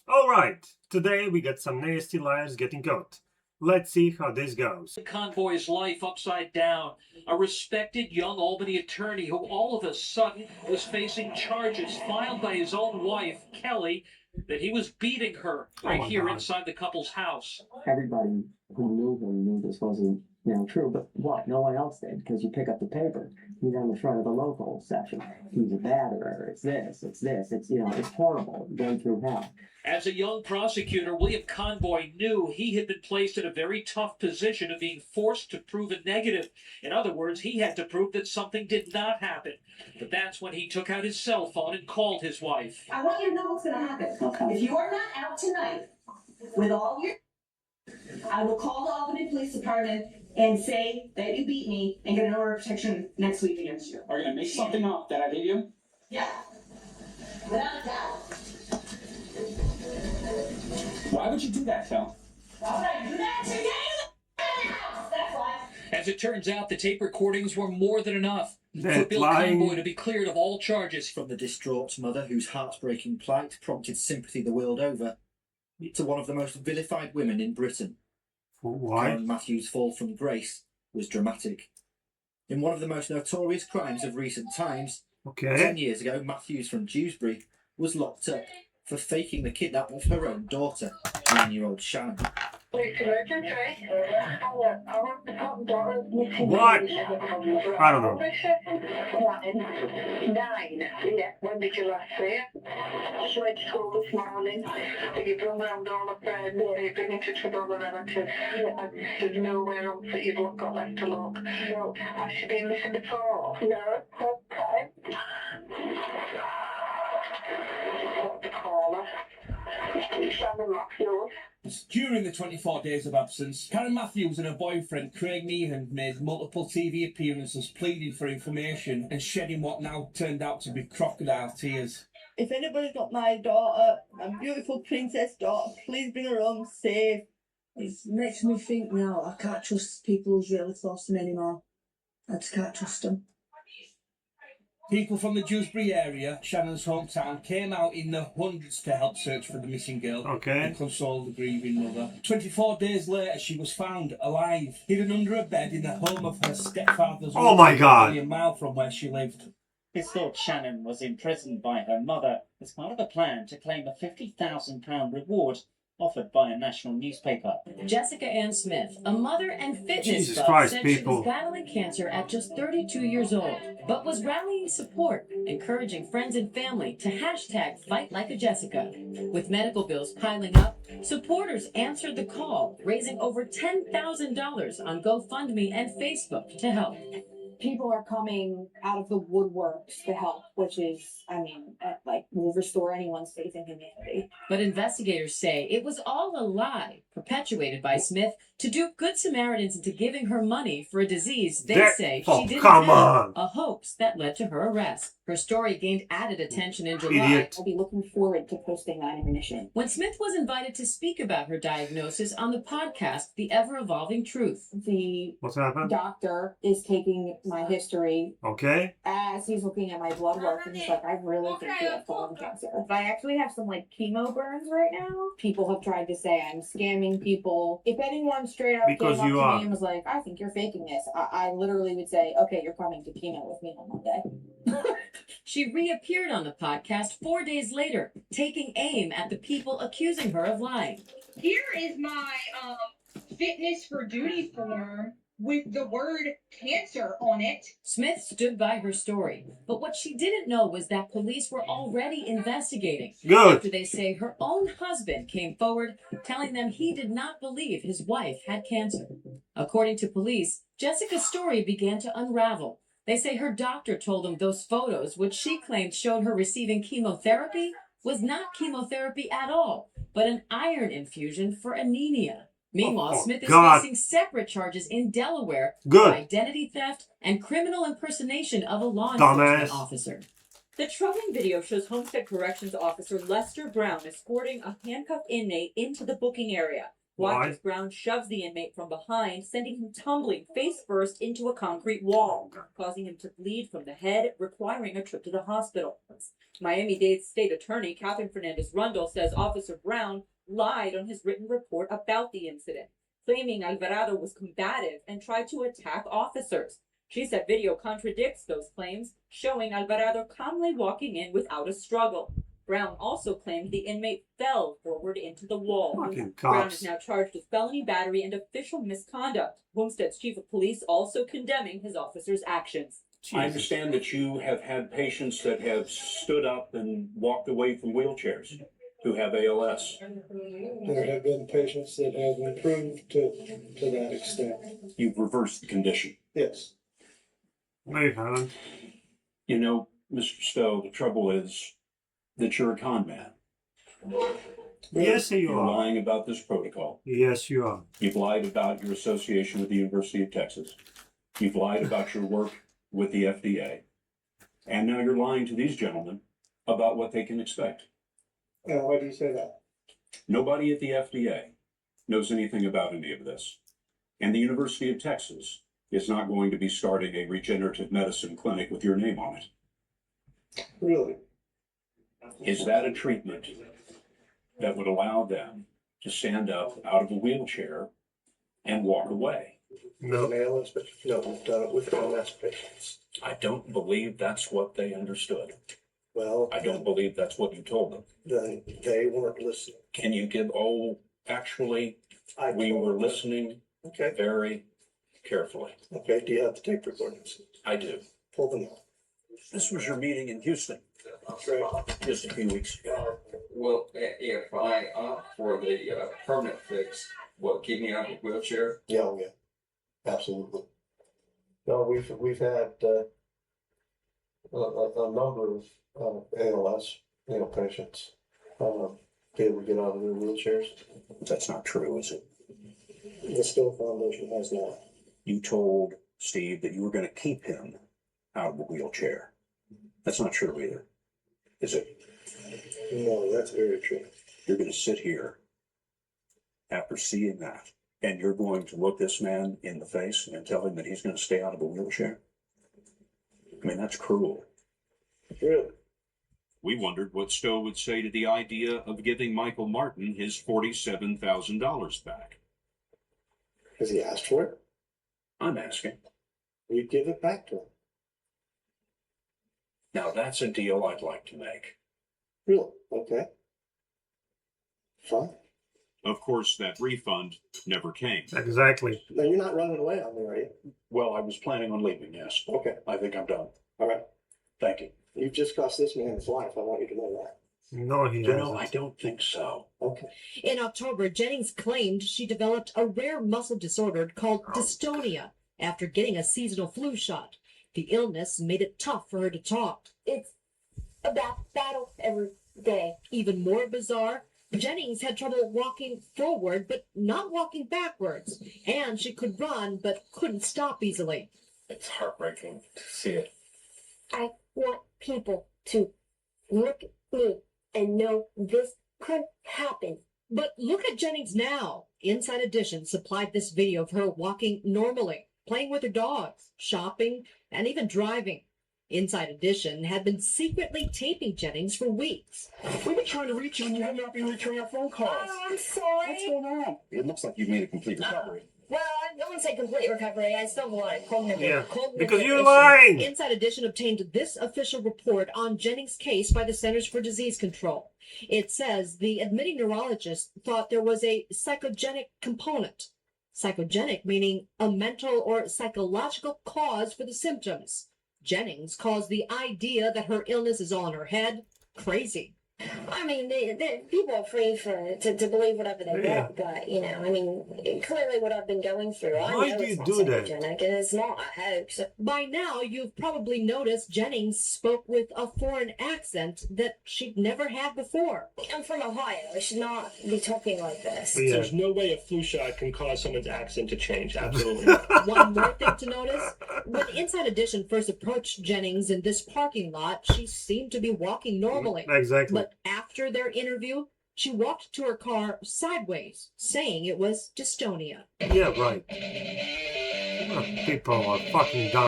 Alright, today we got some nasty liars getting caught. Let's see how this goes. Convoy's life upside down. A respected young Albany attorney who all of a sudden was facing charges filed by his own wife, Kelly, that he was beating her right here inside the couple's house. Everybody who knew him knew this wasn't, true, but what? No one else did, because you pick up the paper. He's on the front of the local section. He's a batterer. It's this. It's horrible. Going through hell. As a young prosecutor, William Convoy knew he had been placed in a very tough position of being forced to prove a negative. In other words, he had to prove that something did not happen. But that's when he took out his cell phone and called his wife. I want you to know what's going to happen. Okay. If you are not out tonight with all your... I will call the Albany Police Department and say that you beat me and get an order of protection next week against you. Are you going to make something up that I beat you? Yeah. Without a doubt. Why would you do that, Phil? Why would I do that today? That's why. As it turns out, the tape recordings were more than enough for Bill lying. Convoy to be cleared of all charges. From the distraught mother whose heartbreaking plight prompted sympathy the world over, to one of the most vilified women in Britain. Why? Karen Matthews' fall from grace was dramatic. In one of the most notorious crimes of recent times, 10 years ago, Matthews from Dewsbury was locked up for faking the kidnap of her own daughter, 9-year-old Shannon. What? I don't know. 9. Yeah, when did you last see her? She went to school this morning. You've run around all her friends. You've been in touch with all the relatives. Yeah. There's nowhere else that you've got left to look. No. Has she been missing before? No. Okay. What to call her? Shannon Matthews. During the 24 days of absence, Karen Matthews and her boyfriend Craig Meehan made multiple TV appearances pleading for information and shedding what now turned out to be crocodile tears. If anybody's got my daughter, my beautiful princess daughter, please bring her home safe. It makes me think now I can't trust people who's really close to me anymore. I just can't trust them. People from the Dewsbury area, Shannon's hometown, came out in the hundreds to help search for the missing girl and console the grieving mother. 24 days later, she was found alive, hidden under a bed in the home of her stepfather's Oh my God! Only a mile from where she lived. It's thought Shannon was imprisoned by her mother as part of a plan to claim a £50,000 reward offered by a national newspaper. Jessica Ann Smith, a mother and fitness buff, said she was battling cancer at just 32 years old, but was rallying support, encouraging friends and family to hashtag Fight Like a Jessica. With medical bills piling up, supporters answered the call, raising over $10,000 on GoFundMe and Facebook to help. People are coming out of the woodworks to help, which is, will restore anyone's faith in humanity. But investigators say it was all a lie perpetuated by Smith to dupe Good Samaritans into giving her money for a disease they say she didn't have, a hoax that led to her arrest. Her story gained added attention in July. I'll be looking forward to posting that information. When Smith was invited to speak about her diagnosis on the podcast, The Ever-Evolving Truth. What's happened? Doctor is taking my history as he's looking at my blood work, and he's like, I really think you have colon cancer. I actually have some chemo burns right now. People have tried to say I'm scamming people. If anyone straight up came up to me and was like, I think you're faking this, I literally would say, okay, you're coming to chemo with me on Monday. She reappeared on the podcast 4 days later, taking aim at the people accusing her of lying. Here is my fitness for duty form with the word cancer on it. Smith stood by her story, but what she didn't know was that police were already investigating. After they say her own husband came forward, telling them he did not believe his wife had cancer. According to police, Jessica's story began to unravel. They say her doctor told them those photos, which she claimed showed her receiving chemotherapy, was not chemotherapy at all, but an iron infusion for anemia. Meanwhile, Smith is facing separate charges in Delaware for identity theft and criminal impersonation of a law enforcement officer. The troubling video shows Homestead Corrections Officer Lester Brown escorting a handcuffed inmate into the booking area. Watch as Brown shoves the inmate from behind, sending him tumbling face first into a concrete wall, causing him to bleed from the head, requiring a trip to the hospital. Miami-Dade State Attorney Catherine Fernandez-Rundle says Officer Brown lied on his written report about the incident, claiming Alvarado was combative and tried to attack officers. She said video contradicts those claims, showing Alvarado calmly walking in without a struggle. Brown also claimed the inmate fell forward into the wall. Brown is now charged with felony battery and official misconduct. Homestead's chief of police also condemning his officer's actions. I understand that you have had patients that have stood up and walked away from wheelchairs who have ALS. There have been patients that have improved to that extent. You've reversed the condition. Yes. No, you haven't. You know, Mr. Stowe, the trouble is that you're a con man. Yes, you You're are. lying about this protocol. Yes, you are. You've lied about your association with the University of Texas. You've lied about your work with the FDA. And now you're lying to these gentlemen about what they can expect. Why do you say that? Nobody at the FDA knows anything about any of this. And the University of Texas is not going to be starting a regenerative medicine clinic with your name on it. Really? Is that a treatment that would allow them to stand up out of a wheelchair and walk away? No. ALS, but no, we've done it with MS patients. I don't believe that's what they understood. Well, I don't believe that's what you told them. Then they weren't listening. Can you give, actually, we were listening very carefully. Okay, do you have the tape recordings? I do. Pull them up. This was your meeting in Houston. Right. Just a few weeks ago. Well, if I opt for the permanent fix, will it keep me out of a wheelchair? Yeah, oh yeah, absolutely. No, we've had a number of ALS, patients be able to get out of their wheelchairs. That's not true, is it? The Stowe Foundation has not. You told Steve that you were going to keep him out of the wheelchair. That's not true either, is it? No, that's very true. You're going to sit here after seeing that, and you're going to look this man in the face and tell him that he's going to stay out of a wheelchair? I mean, that's cruel. Really? We wondered what Stowe would say to the idea of giving Michael Martin his $47,000 back. Has he asked for it? I'm asking. You give it back to him. Now that's a deal I'd like to make. Really? Okay. Fine. Of course, that refund never came. Exactly. Now you're not running away on me, are you? Well, I was planning on leaving, yes. Okay. I think I'm done. All right. Thank you. You've just cost this man his life. I want you to know that. No, he hasn't. I don't think so. Okay. In October, Jennings claimed she developed a rare muscle disorder called dystonia after getting a seasonal flu shot. The illness made it tough for her to talk. It's a battle every day. Even more bizarre, Jennings had trouble walking forward, but not walking backwards. And she could run, but couldn't stop easily. It's heartbreaking to see it. I want people to look at me and know this could happen. But look at Jennings now. Inside Edition supplied this video of her walking normally, playing with her dogs, shopping, and even driving. Inside Edition had been secretly taping Jennings for weeks. We've been trying to reach you and you have not been returning our phone calls. Oh, I'm sorry. What's going on? It looks like you've made a complete recovery. Well, I don't want to say complete recovery. I still have a lot of cognitive because you're issues. lying. Inside Edition obtained this official report on Jennings' case by the Centers for Disease Control. It says the admitting neurologist thought there was a psychogenic component. Psychogenic meaning a mental or psychological cause for the symptoms. Jennings calls the idea that her illness is all in her head crazy. I mean, people are free to believe whatever they want, but, clearly what I've been going through, I Why know do it's you not do that? psychogenic, and it's not a hoax. By now, you've probably noticed Jennings spoke with a foreign accent that she'd never had before. I'm from Ohio. I should not be talking like this. Yeah. There's no way a flu shot can cause someone's accent to change. Absolutely. One more thing to notice, when Inside Edition first approached Jennings in this parking lot, she seemed to be walking normally. Exactly. But after their interview, She walked to her car sideways, saying it was dystonia. Yeah, right. People are fucking dumb.